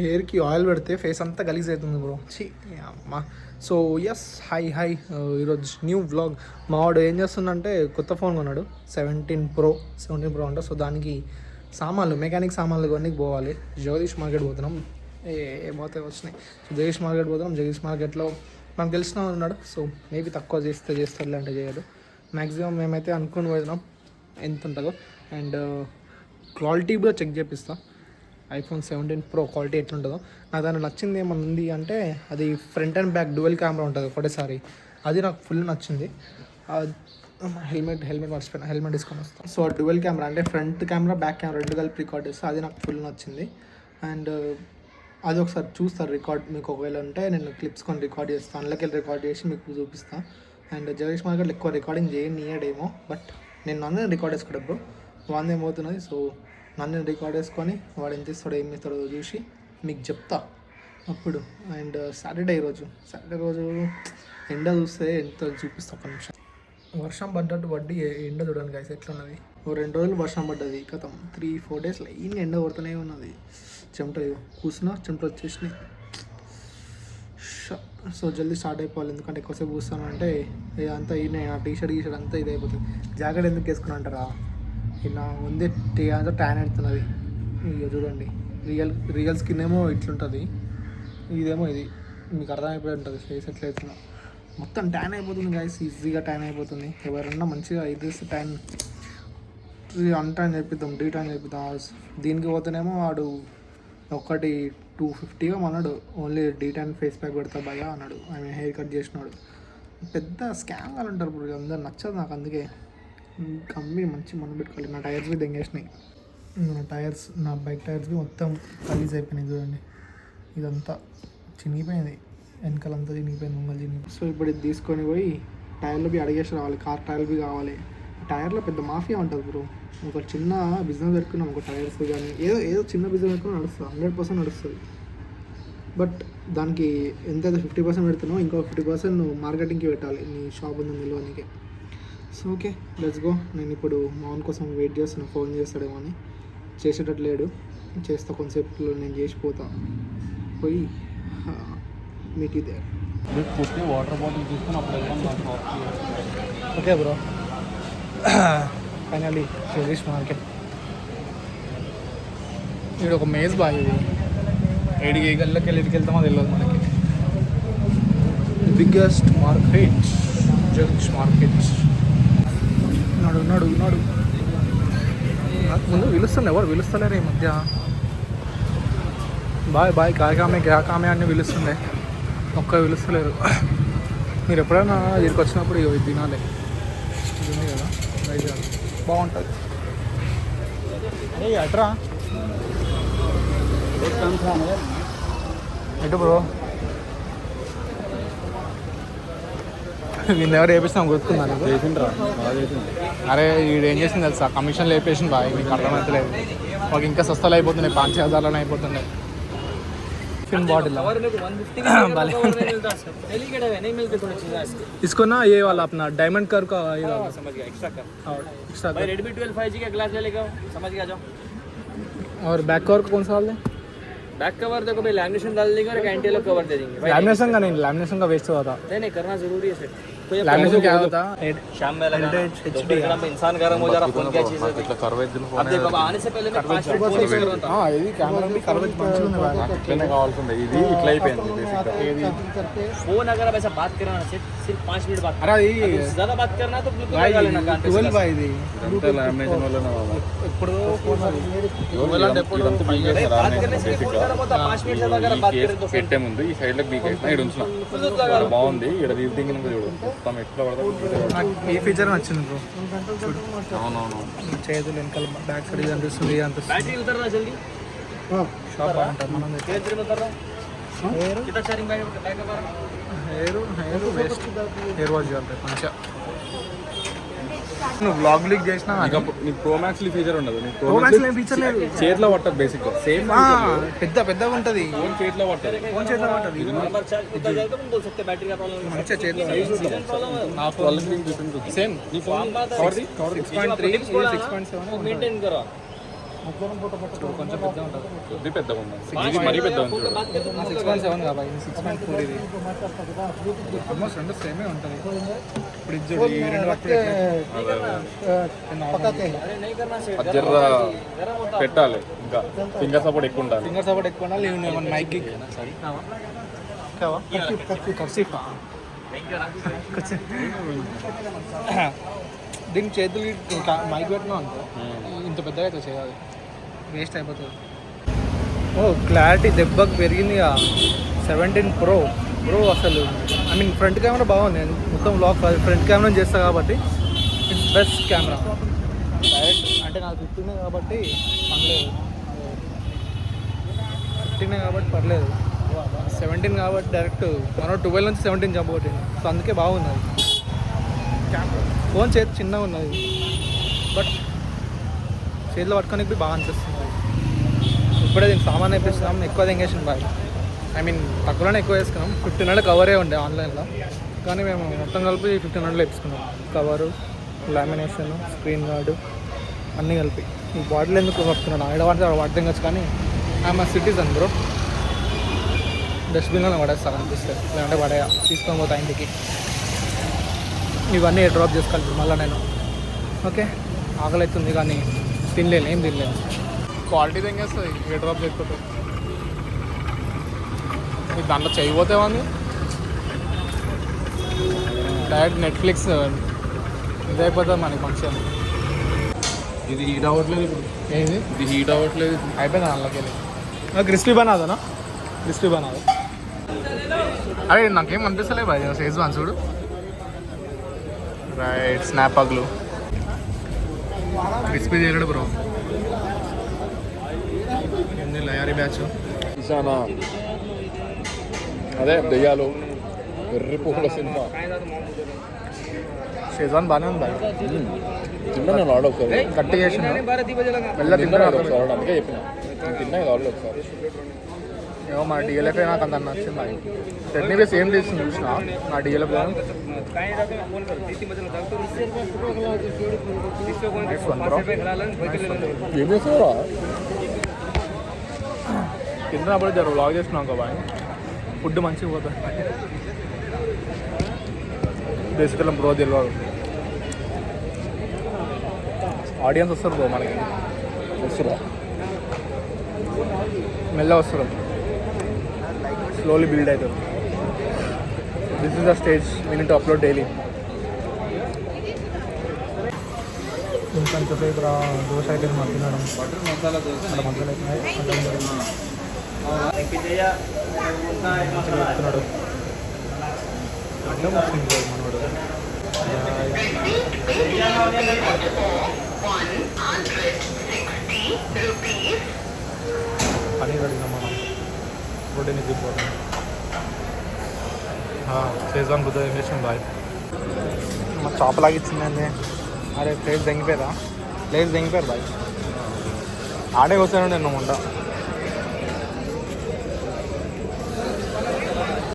హెయిర్కి ఆయిల్ పెడితే ఫేస్ అంతా గలీజ్ అవుతుంది బ్రో. ఛీ అమ్మ. సో ఎస్ హాయ్ ఈరోజు న్యూ వ్లాగ్. మావాడు ఏం చేస్తుందంటే కొత్త ఫోన్ కొన్నాడు, 17 Pro అంట. సో దానికి సామాన్లు, మెకానిక్ సామాన్లు కొనికి పోవాలి. జగదీష్ మార్కెట్ పోతున్నాం. ఏమవుతాయి వచ్చినాయి. సో జగదీష్ మార్కెట్ పోతున్నాం. జగదీష్ మార్కెట్లో మనకు తెలిసిన ఉన్నాడు. సో మేబీ తక్కువ చేస్తాడు అంటే చేయడు. మ్యాక్సిమం మేమైతే అనుకుని పోతున్నాం ఎంత ఉంటుందో. అండ్ క్వాలిటీ కూడా చెక్ చేపిస్తాం. iPhone 17 Pro క్వాలిటీ ఎట్లుంటుందో. నాకు దానికి నచ్చింది ఏమన్నా ఉంది అంటే అది front and back dual camera ఉంటుంది ఒకటేసారి. అది నాకు ఫుల్ నచ్చింది. హెల్మెట్ మర్చిపోయినా, హెల్మెట్ తీసుకొని వస్తాను. సో డ్యువల్ కెమెరా అంటే ఫ్రంట్ కెమెరా బ్యాక్ కెమెరా రెండు కలిపి రికార్డ్ చేస్తే అది నాకు ఫుల్ నచ్చింది. అండ్ అది ఒకసారి చూస్తారు రికార్డ్ మీకు ఒకవేళ ఉంటే నేను క్లిప్స్ కొని రికార్డ్ చేస్తాను. అందులోకి వెళ్ళి రికార్డ్ చేసి మీకు చూపిస్తాను. అండ్ జగదీష్ మార్కెట్లో ఎక్కువ రికార్డింగ్ చేయడేమో, బట్ నేను నన్ను రికార్డ్ చేసుకోవడం బ్రో వాంది ఏమవుతున్నది. సో నన్ను రికార్డ్ చేసుకొని వాడు ఎంత ఇస్తాడో ఏం ఇస్తాడో చూసి మీకు చెప్తా అప్పుడు. అండ్ సాటర్డే రోజు ఎండ చూస్తే ఎంత చూపిస్తా. ఒక నిమిషం. వర్షం పడ్డట్టు వడ్డీ ఎండ చూడండి గైస్ ఎట్లున్నది. ఓ 2 రోజులు వర్షం పడ్డది, గతం 3-4 days లైన్ ఎండ కొడుతూనే ఉన్నది. చెమట కూర్చున్నా చెమట వచ్చేసినాయి. సో జల్దీ స్టార్ట్ అయిపోవాలి, ఎందుకంటే ఎక్కువసేపు కూర్చున్నాను అంటే ఇదంతా ఆ టీషర్ట్ అంతా ఇది అయిపోతుంది. జాకెట్ ఎందుకు వేసుకున్నా అంటారా, ఇలా ఉంది అంతా ట్యాన్ అవుతున్నది. ఇక చూడండి, రియల్ స్కిన్ ఏమో ఇట్లుంటుంది, ఇదేమో ఇది మీకు అర్థమైపోయి ఉంటుంది. ఫేస్ ఎట్లా అవుతుందో మొత్తం ట్యాన్ అయిపోతుంది గైస్, ఈజీగా ట్యాన్ అయిపోతుంది. ఎవరన్నా మంచిగా ఇది ట్యాన్ అన్టాన్ చేపిద్దాం, డీటాన్ చేపిద్దాం. దీనికి పోతేనేమో వాడు ఒకటి 250 అన్నాడు, ఓన్లీ డీటాన్ ఫేస్ ప్యాక్ పెడతా భయ్యా అన్నాడు. హెయిర్ కట్ చేసినాడు. పెద్ద స్కామ్ వాళ్ళు ఉంటారు ఇప్పుడు, అందరు నచ్చదు నాకు. అందుకే కంపెనీ మంచి మనం పెట్టుకోవాలి. నా టైర్స్ దెంగేసినాయి. నా బైక్ టైర్స్ మొత్తం గలీజ్ అయిపోయినాయి చూడండి. ఇదంతా చినిగిపోయింది, వెనకాలంతా చినిగిపోయింది, ముంగలు చినిగిపోయింది. సో ఇప్పుడు ఇది తీసుకొని పోయి టైర్లు అడిగేసి రావాలి. కార్ టైర్లు కావాలి. టైర్లో పెద్ద మాఫియా ఉంటుంది బ్రో. ఒక చిన్న బిజినెస్ పెట్టుకున్నాం, ఒక టైర్స్ కానీ ఏదో చిన్న బిజినెస్ పెట్టుకుని నడుస్తుంది, 100% నడుస్తుంది. బట్ దానికి ఎంతైతే 50% పెడుతున్నావు, ఇంకో 50% మార్కెటింగ్కి పెట్టాలి నీ షాప్ ఉంది నిల్వనికి. So okay let's go. నేను ఇప్పుడు మౌన్ కోసం వెయిట్ చేస్తున్నా, ఫోన్ చేస్తాడేమో అని. చేసేటట్టు లేడు, చేస్తా కొంతసేపులో నేను చేసిపోతా. పోయి మీట్ ఇదే వాటర్ బాటిల్ తీసుకుని అప్పుడు okay bro. Finally Jagadish market. ఇక్కడ ఒక మేజ్ బాగా ఇది, 7 గంటలకి వెళ్ళి వెళ్తామో తెలియదు మనకి. Biggest market Jagadish market. నాడు ముందు పిలుస్తుండే, ఎవరు పిలుస్తలేరు ఈ మధ్య. బాయ్ కాకామే అన్నీ పిలుస్తుండే, ఒక్క పిలుస్తలేరు. మీరు ఎప్పుడైనా ఇక్కడికి వచ్చినప్పుడు ఇక తినాలి, తినే కదా రైట్ బాగుంటుంది. అట్రా ఎటు బ్రో, వీళ్ళు ఎవరు వేపిస్తాం గుర్తుకున్నాను. అరే వీడు ఏం చేసింది తెలుసా, కమిషన్లు వేపేసింది బాగా. మీకు అర్థమవుతలేదు, మాకు ఇంకా సస్తాలు అయిపోతున్నాయి, 5,000 అయిపోతున్నాయి. फिल्म बॉटल इसको ना ये वाला अपना डायमंड कर का ये वाला समझ गया, एक्स्ट्रा भाई रेडमी 12 5G का ग्लास ले लेगा, समझ गया जाओ. और बैक कवर को कौन सा डाल दें? बैक कवर देखो भाई, लैमिनेशन डाल देंगे और एक एंटी लॉक कवर दे देंगे. लैमिनेशन का नहीं, लैमिनेशन का वेस्ट होता था. नहीं करना जरूरी है सेट. लैमिनेशन क्या होता शाम में लगा HD इंसान गर्म हो जा रहा, फोन क्या चीज है. अब देखो आने से पहले मैं 5 मिनट फोन यूज कर रहा था. हां ఇది కెమెరా भी కర్వేజ్ మంచిగా ఉంది బాగా. అట్లనే కావాల్సింది, ఇది ఇట్లా అయిపోయింది బేసిక్ గా. फोन अगर आप ऐसा बात करना सिर्फ 5 मिनट बात. अरे ये ज्यादा बात करना है तो ब्लूटूथ लगा लेना कान पे. 12 भाई ఇది అంతా లామినేషన్ వల్లనే బాబా. ఇప్పుడు ఫోన్ ఇదంతా బీక్ చేస్తారు बात करने से బేసిక్ గా. 5 मिनट से अगर बात करें तो పెట్టే ముందు ఈ సైడ్ లో బీక్ చేసిన ఇక్కడ ఉంచునా బాగుంది. ఇక్కడ వ్యూ థింకింగ్ చూడు మొత్తం ఎట్లా పడతా. నాకు ఈ ఫీచర్ నచ్చింది బ్రో. అవునవును, చేతులు వెనకాల బ్యాక్ సైడ్ కనిపిస్తుంది, అనిపిస్తుంది. बैटरी उतरना जल्दी. షాప్ బాగుంటుంది. మనం तेज में उतर रहा हूं. कितना चार्जिंग बैकअप आ रहा है? హెయిర్ వేస్ట్, హెయిర్ వాష్ చేయాలి మంచిగా. నువ్వు బ్లాగ్ లీక్ చేసినా నీకు ప్రో మ్యాక్స్ ఫీచర్ ఉండదు. నీకు ప్రో మ్యాక్స్ ఏం ఫీచర్ లేదు, చేతిలో పట్టదు బేసిక్ గా. సేమ్ పెద్దగా ఉంటుంది, ఫోన్ చేతిలో పట్టదు. ఫోన్ చేతిలో పట్టదు. नंबर चार्ज उतर जाए तो तुम बोल सकते बैटरी का प्रॉब्लम है. మంచిగా చేతిలో నా ఫోన్ చూపించు సేమ్. नी फोन बात है 6.3 6.7 मेंटेन करो. కొంచెం పెద్ద ఉంటుంది. కొద్ది పెద్దగా ఉంది. ఇది మరీ పెద్దగా ఉంది చూడు. 6.7 కాబట్టి 6.4 ఇది ఆల్మోస్ట్ రెండు సేమే ఉంటుంది. ఇప్పుడు ఇది చూడు, ఈ రెండు పట్టుకుంటే అది జర్ర పెట్టాలి, ఇంకా ఫింగర్ సపోర్ట్ ఎక్కువ ఉండాలి. ఫింగర్ సపోర్ట్ ఎక్కువ ఉండాలి. మన మైక్కి కర్సీఫా దీని చేతులు మైక్ పెట్టినా అనుకో ఇంత పెద్దగా అయితే చేయాలి, వేస్ట్ అయిపోతుంది. ఓ క్లారిటీ దెబ్బకి పెరిగిందిగా. 17 Pro అసలు ఐ మీన్ ఫ్రంట్ కెమెరా బాగుంది. మొత్తం బ్లాక్ ఫ్రంట్ కెమెరా చేస్తా కాబట్టి ఇట్స్ బెస్ట్ కెమెరా. డైరెక్ట్ అంటే నాకు 15 కాబట్టి పర్లేదు, 15 కాబట్టి పర్లేదు. 17 కాబట్టి డైరెక్ట్ మనం 12 నుంచి 17 జంప్ కొట్టింది. సో అందుకే బాగుంది అది. ఫోన్ చేతి చిన్నగా ఉన్నది బట్ చేతిలో పట్టుకోనికి బాగా అనిపిస్తుంది. ఇప్పుడే దీనికి సామాన్ వేపిస్తున్నాం, ఎక్కువ ఎంగేషన్ బాగా ఐ మీన్ తక్కువలోనే ఎక్కువ వేసుకున్నాం. 1500 కవరే ఉండే ఆన్లైన్లో, కానీ మేము మొత్తం కలిపి 1500 వేసుకున్నాం. కవరు, లామినేషన్, స్క్రీన్ గార్డు అన్నీ కలిపి. ఈ బాటిల్ ఎందుకు పడుతున్నాను ఆడవాడితే వాడితే వచ్చు, కానీ ఐఎమ్ సిటిజన్ బ్రో. డస్ట్బిన్లో పడేస్తాను అనిపిస్తుంది, లేదంటే పడేయ తీసుకొని పోతా ఇంటికి. ఇవన్నీ డ్రాప్ చేసుకోవాలి మళ్ళీ నేను. ఓకే ఆకలి అవుతుంది కానీ తినలేను, ఏం తినలేను. క్వాలిటీ ఏం చేస్తుంది ఏ డ్రాప్ చేయకపోతే. దాంట్లో చేయబోతేమని డైరెక్ట్ నెట్ఫ్లిక్స్ ఇది అయిపోతుంది మనకి ఫంక్షన్. ఇది హీట్ అవ్వట్లేదు ఇప్పుడు. ఏంది ఇది హీట్ అవ్వట్లేదు. అయిపోయింది దాంట్లోకి వెళ్ళి. క్రిస్పీ బనాదనా? క్రిస్పీ బనాదా? అరే నాకేం అనిపిస్తలే బాయ్ సైజ్ వన్ చూడు. రైట్ స్నాప్ పగ్లు క్రిస్పీ చేయలేడు బ్రో. ఏంది లయారీ బ్యాచ్ ఇసానా అదే దెయ్యాలు ఎర్రి పువ్వుల సినిమా. షేజ్వాన్ బాగానే ఉంది బాయ్. తిన్నా నేను ఆర్డర్ ఒకసారి కట్టి చేసిన తిన్నా ఒకసారి, అందుకే చెప్పిన నేను తిన్నా ఇది ఆర్డర్ ఒకసారి. ఏమో మా డిఎల్ఎఫ్ నాకు అంత నచ్చింది బాయ్. చట్నీ బేస్ ఏం తీసుకుని చూసిన నా డిఎల్ఎఫ్ ఏం చేస్తారా తిన్నప్పుడు జర వ్లాగ్ చేస్తున్నాం కదా బాయ్. ఫుడ్ మంచిగా పోతుంది. బేసికల్ బ్రో తెలియదు, ఆడియన్స్ వస్తారు బ్రో మనకి. వస్తురా మెల్ల వస్తారు, స్లోలీ బిల్డ్ అవుతుంది. This is the stage we need to upload daily. ఇంకొంచెంసేపు దోశ అయితే మనం తినడం మసాలా దోశ మసాలా చెప్తున్నాడు. అడ్డం వస్తుంది మనోడు. పనీర్ అడిగినాం మనం, ప్రోటీన్ ఇచ్చిపోతాం. షేజ్వాన్ బుద్ధ ఇంగ్లీష్ బాయ్. మా చాపలాగా ఇచ్చిందండి. అరే ప్లేస్ దెంగిపోయారా? ప్లేస్ దెంగిపోయారు బాయ్. ఆడే వస్తాను నేను ఉంటా.